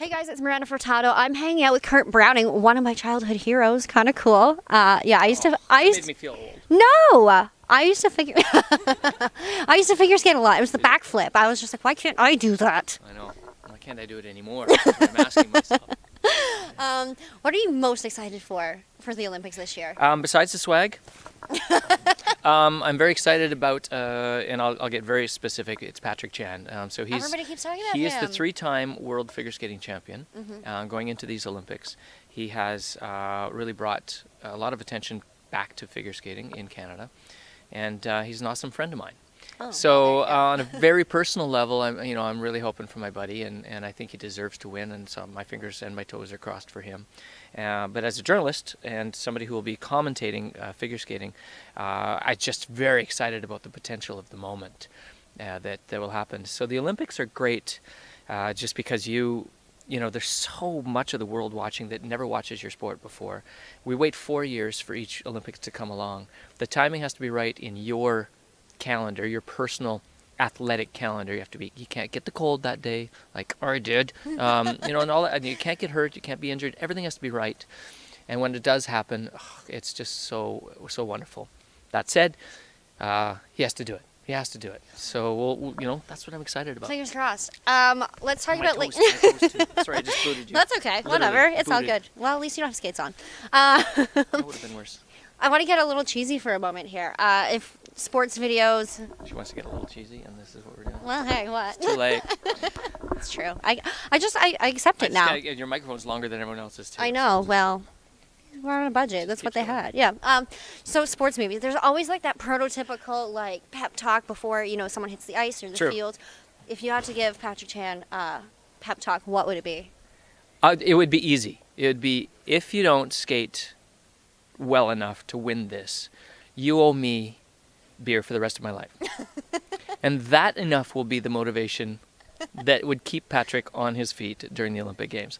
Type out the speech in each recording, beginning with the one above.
Hey guys, it's Miranda Furtado. I'm hanging out with Kurt Browning, one of my childhood heroes. Kind of cool. I used to. Made me feel old. No, I used to figure. I used to figure skate a lot. It was the backflip. I was just like, why can't I do that? I know. Why can't I do it anymore? That's what I'm asking myself. What are you most excited for the Olympics this year? Besides the swag, I'm very excited about, and I'll get very specific. It's Patrick Chan. So Everybody keeps talking about him. he is the 3-time world figure skating champion. Going into these Olympics, he has really brought a lot of attention back to figure skating in Canada, and he's an awesome friend of mine. So on a very personal level, I'm really hoping for my buddy, and I think he deserves to win, and so my fingers and my toes are crossed for him. But as a journalist and somebody who will be commentating figure skating, I'm just very excited about the potential of the moment that will happen. So the Olympics are great, just because there's so much of the world watching that never watches your sport before. We wait 4 years for each Olympics to come along. The timing has to be right in your calendar, your personal athletic calendar. You can't get the cold that day, like I did, and all that. And you can't get hurt, you can't be injured. Everything has to be right. And when it does happen, it's just so wonderful. That said, he has to do it. He has to do it. So that's what I'm excited about. Fingers crossed. Let's talk about my toes too. Sorry, I just booted you. That's okay. Literally, Whatever. It's all booted. good. Well, at least you don't have skates on. That would have been worse. I want to get a little cheesy for a moment here. If sports videos. She wants to get a little cheesy, and this is what we're doing. Well, hey, what? It's too late. It's true. I accept it now. And your microphone's longer than everyone else's too. I know. Well, we're on a budget. That's what they had. Yeah. So sports movies. There's always like that prototypical like pep talk before someone hits the ice or the field. If you had to give Patrick Chan pep talk, what would it be? It would be easy. It would be, if you don't skate well enough to win this, you owe me beer for the rest of my life. And that enough will be the motivation that would keep Patrick on his feet during the Olympic Games.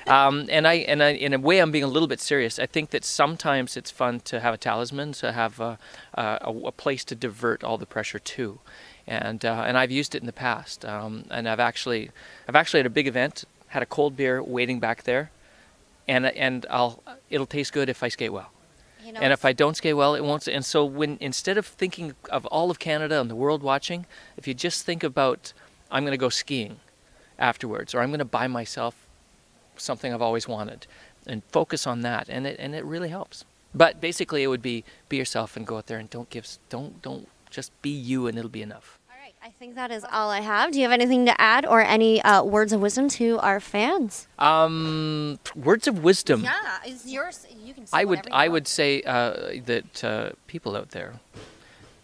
And I, in a way, I'm being a little bit serious. I think that sometimes it's fun to have a talisman, to have a place to divert all the pressure to, and I've used it in the past. And I've actually at a big event had a cold beer waiting back there, and it'll taste good if I skate well. And if I don't skate well, it won't. And so instead of thinking of all of Canada and the world watching, if you just think about, I'm going to go skiing afterwards, or I'm going to buy myself something I've always wanted, and focus on that, and it really helps. But basically, it would be yourself and go out there and don't just be you, and it'll be enough. I think that is all I have. Do you have anything to add or any words of wisdom to our fans? Words of wisdom. Yeah, it's yours. You can say whatever you I want. would say that people out there,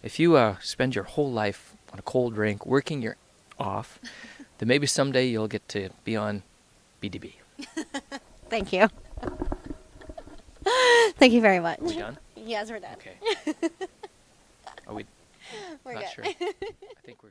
if you spend your whole life on a cold rink working your off, then maybe someday you'll get to be on BDB. Thank you. Thank you very much. Are we done? Yes, we're done. Okay. Are we? We're Not good. sure. I think we're...